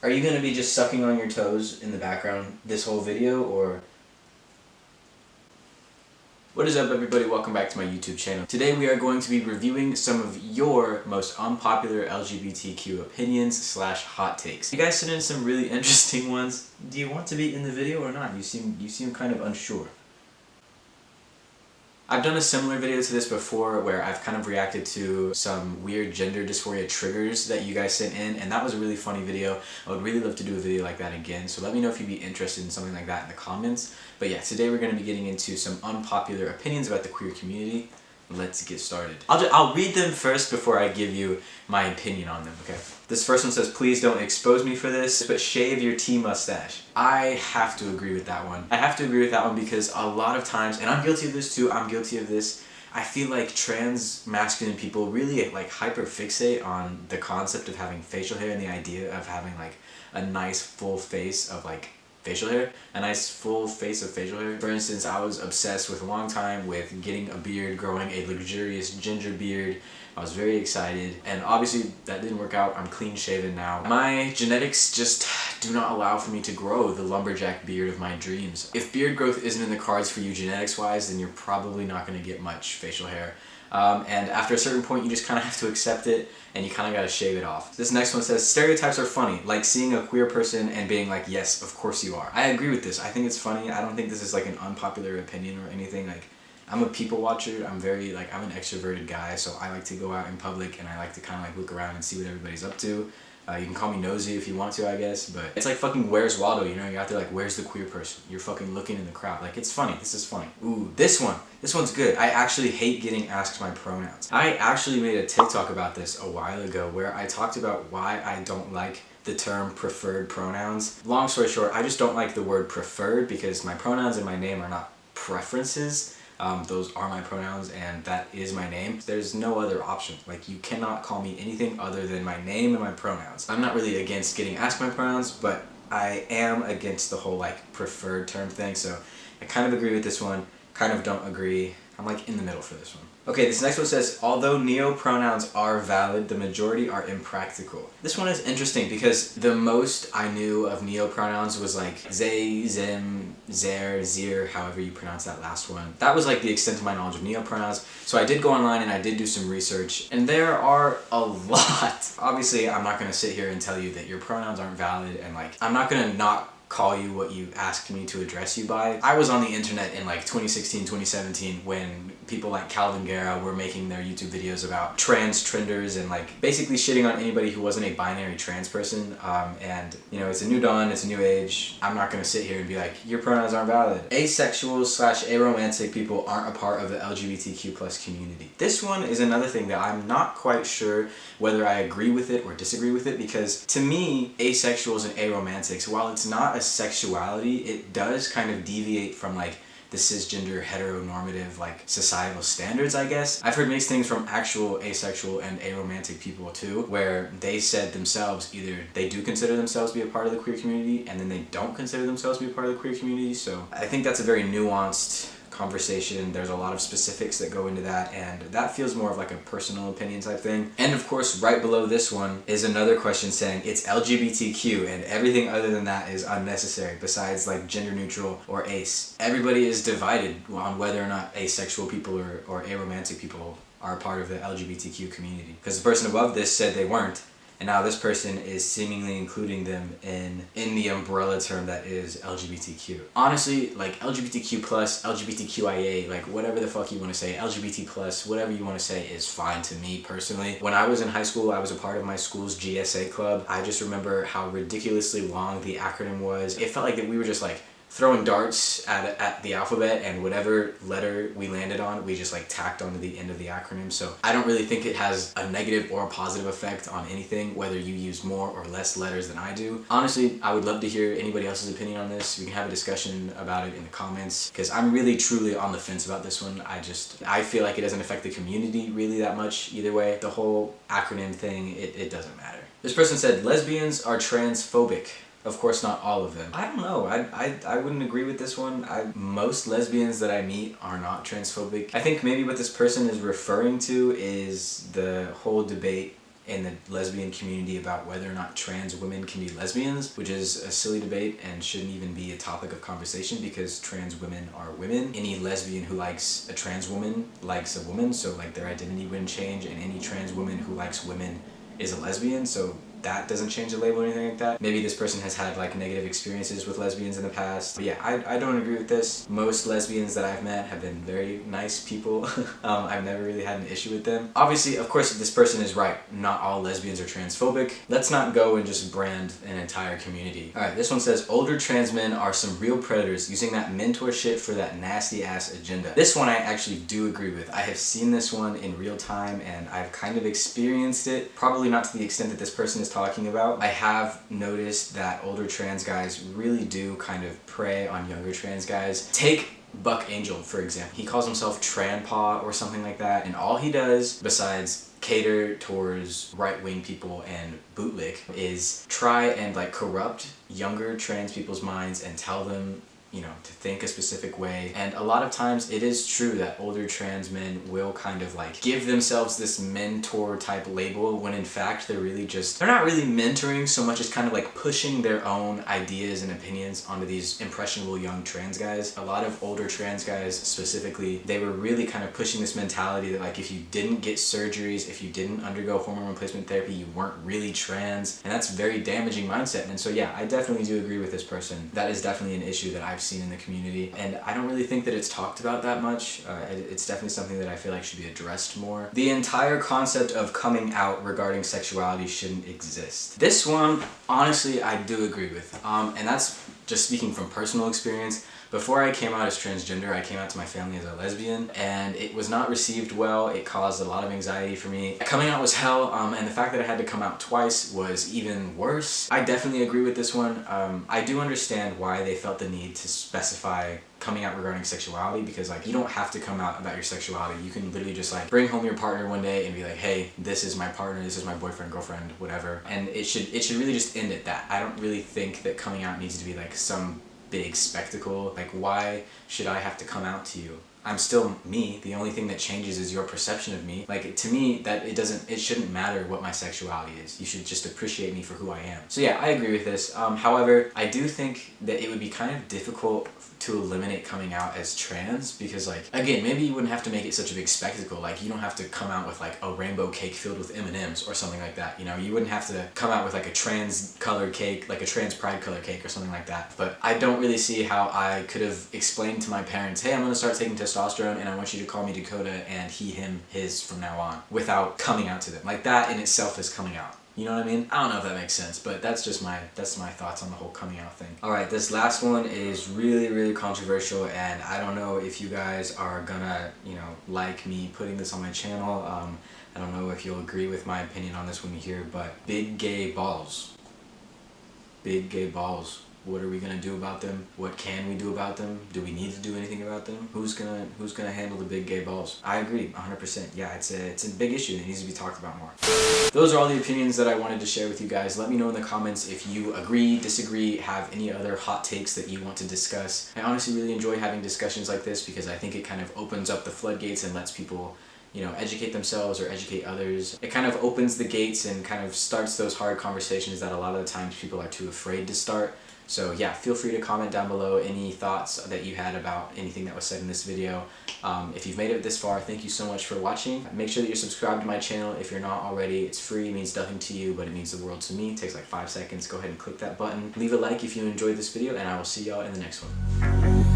Are you going to be just sucking on your toes in the background this whole video, or... What is up, everybody? Welcome back to my YouTube channel. Today we are going to be reviewing some of your most unpopular LGBTQ opinions / hot takes. You guys sent in some really interesting ones. Do you want to be in the video or not? You seem kind of unsure. I've done a similar video to this before where I've kind of reacted to some weird gender dysphoria triggers that you guys sent in, and that was a really funny video. I would really love to do a video like that again, so let me know if you'd be interested in something like that in the comments. But yeah, today we're going to be getting into some unpopular opinions about the queer community. Let's get started. I'll read them first before I give you my opinion on them, okay? This first one says, please don't expose me for this, but shave your T mustache. I have to agree with that one. I have to agree with that one because a lot of times, and I'm guilty of this too, I feel like trans masculine people really like hyperfixate on the concept of having facial hair and the idea of having like a nice full face of like facial hair, a nice full face of facial hair. For instance, I was obsessed with a long time with getting a beard, growing a luxurious ginger beard. I was very excited, and obviously that didn't work out. I'm clean shaven now. My genetics just do not allow for me to grow the lumberjack beard of my dreams. If beard growth isn't in the cards for you genetics wise, then you're probably not going to get much facial hair. And after a certain point, you just kind of have to accept it, and you kind of got to shave it off. This next one says, stereotypes are funny, like seeing a queer person and being like, yes, of course you are. I agree with this. I think it's funny. I don't think this is like an unpopular opinion or anything. Like, I'm a people watcher. I'm an extroverted guy, so I like to go out in public and I like to kind of like look around and see what everybody's up to. You can call me nosy if you want to, I guess, but it's like fucking Where's Waldo, you know? You're out there like, where's the queer person? You're fucking looking in the crowd. Like, it's funny. This is funny. Ooh, this one's good. I actually hate getting asked my pronouns. I actually made a TikTok about this a while ago where I talked about why I don't like the term preferred pronouns. Long story short, I just don't like the word preferred because my pronouns and my name are not preferences. Those are my pronouns and that is my name. There's no other option. Like, you cannot call me anything other than my name and my pronouns. I'm not really against getting asked my pronouns, but I am against the whole like preferred term thing, so I kind of agree with this one, kind of don't agree. I'm like in the middle for this one. Okay, this next one says, although neopronouns are valid, the majority are impractical. This one is interesting because the most I knew of neopronouns was like they, them, their, zir, however you pronounce that last one. That was like the extent of my knowledge of neopronouns. So I did go online and I did do some research, and there are a lot. Obviously, I'm not going to sit here and tell you that your pronouns aren't valid, and like, I'm not going to not call you what you asked me to address you by. I was on the internet in like 2016, 2017 when people like Calvin Guerra were making their YouTube videos about trans trenders and like basically shitting on anybody who wasn't a binary trans person. And you know, it's a new dawn, it's a new age. I'm not gonna sit here and be like, your pronouns aren't valid. Asexuals / aromantic people aren't a part of the LGBTQ+ community. This one is another thing that I'm not quite sure whether I agree with it or disagree with it, because to me, asexuals and aromantics, while it's not a sexuality, it does kind of deviate from like the cisgender heteronormative like societal standards, I guess. I've heard mixed things from actual asexual and aromantic people too, where they said themselves either they do consider themselves to be a part of the queer community and then they don't consider themselves to be a part of the queer community. So I think that's a very nuanced conversation. There's a lot of specifics that go into that, and that feels more of like a personal opinion type thing. And of course, right below this one is another question saying it's LGBTQ and everything other than that is unnecessary besides like gender neutral or ace. Everybody is divided on whether or not asexual people or aromantic people are a part of the LGBTQ community, because the person above this said they weren't, and now this person is seemingly including them in the umbrella term that is LGBTQ. Honestly, like LGBTQ+, LGBTQIA, like whatever the fuck you want to say, LGBT+, whatever you want to say is fine to me personally. When I was in high school, I was a part of my school's GSA club. I just remember how ridiculously long the acronym was. It felt like that we were just like throwing darts at the alphabet, and whatever letter we landed on, we just like tacked onto the end of the acronym. So I don't really think it has a negative or a positive effect on anything, whether you use more or less letters than I do. Honestly, I would love to hear anybody else's opinion on this. We can have a discussion about it in the comments, because I'm really truly on the fence about this one. I feel like it doesn't affect the community really that much either way. The whole acronym thing, it doesn't matter. This person said, lesbians are transphobic. Of course, not all of them. I don't know. I wouldn't agree with this one. Most lesbians that I meet are not transphobic. I think maybe what this person is referring to is the whole debate in the lesbian community about whether or not trans women can be lesbians, which is a silly debate and shouldn't even be a topic of conversation because trans women are women. Any lesbian who likes a trans woman likes a woman, so like their identity wouldn't change, and any trans woman who likes women is a lesbian, so that doesn't change the label or anything like that. Maybe this person has had like negative experiences with lesbians in the past. But yeah, I don't agree with this. Most lesbians that I've met have been very nice people. I've never really had an issue with them. Obviously, of course, this person is right. Not all lesbians are transphobic. Let's not go and just brand an entire community. Alright, this one says, older trans men are some real predators using that mentor shit for that nasty ass agenda. This one I actually do agree with. I have seen this one in real time and I've kind of experienced it. Probably not to the extent that this person is talking about. I have noticed that older trans guys really do kind of prey on younger trans guys. Take Buck Angel, for example. He calls himself Tranpaw or something like that, and all he does, besides cater towards right-wing people and bootlick, is try and like corrupt younger trans people's minds and tell them, you know, to think a specific way. And a lot of times it is true that older trans men will kind of like give themselves this mentor type label when in fact they're not really mentoring so much as kind of like pushing their own ideas and opinions onto these impressionable young trans guys. A lot of older trans guys specifically, they were really kind of pushing this mentality that like if you didn't get surgeries, if you didn't undergo hormone replacement therapy, you weren't really trans. And that's a very damaging mindset. And so yeah, I definitely do agree with this person. That is definitely an issue that I've seen in the community, and I don't really think that it's talked about that much. It's definitely something that I feel like should be addressed more. The entire concept of coming out regarding sexuality shouldn't exist. This one, honestly, I do agree with, and that's just speaking from personal experience. Before I came out as transgender, I came out to my family as a lesbian, and it was not received well. It caused a lot of anxiety for me. Coming out was hell, and the fact that I had to come out twice was even worse. I definitely agree with this one. I do understand why they felt the need to specify coming out regarding sexuality, because like you don't have to come out about your sexuality. You can literally just like bring home your partner one day and be like, hey, this is my partner, this is my boyfriend, girlfriend, whatever. And it should really just end at that. I don't really think that coming out needs to be like some big spectacle. Like, why should I have to come out to you? I'm still me. The only thing that changes is your perception of me. Like, to me, that it shouldn't matter what my sexuality is. You should just appreciate me for who I am. So yeah, I agree with this. However, I do think that it would be kind of difficult to eliminate coming out as trans, because like, again, maybe you wouldn't have to make it such a big spectacle. Like, you don't have to come out with like a rainbow cake filled with M&Ms or something like that. You know, you wouldn't have to come out with like a trans colored cake, like a trans pride color cake or something like that. But I don't really see how I could have explained to my parents, hey, I'm gonna start taking testosterone and I want you to call me Dakota and he, him, his from now on, without coming out to them. Like, that in itself is coming out. You know what I mean? I don't know if that makes sense, but that's my thoughts on the whole coming out thing. Alright, this last one is really controversial, and I don't know if you guys are gonna, you know, like me putting this on my channel. I don't know if you'll agree with my opinion on this one here, but big gay balls. Big gay balls. What are we gonna do about them? What can we do about them? Do we need to do anything about them? Who's gonna handle the big gay balls? I agree, 100%. Yeah, it's a big issue that needs to be talked about more. Those are all the opinions that I wanted to share with you guys. Let me know in the comments if you agree, disagree, have any other hot takes that you want to discuss. I honestly really enjoy having discussions like this because I think it kind of opens up the floodgates and lets people, you know, educate themselves or educate others. It kind of opens the gates and kind of starts those hard conversations that a lot of the times people are too afraid to start. So yeah, feel free to comment down below any thoughts that you had about anything that was said in this video. If you've made it this far, thank you so much for watching. Make sure that you're subscribed to my channel if you're not already. It's free, it means nothing to you, but it means the world to me. It takes like 5 seconds. Go ahead and click that button. Leave a like if you enjoyed this video, and I will see y'all in the next one.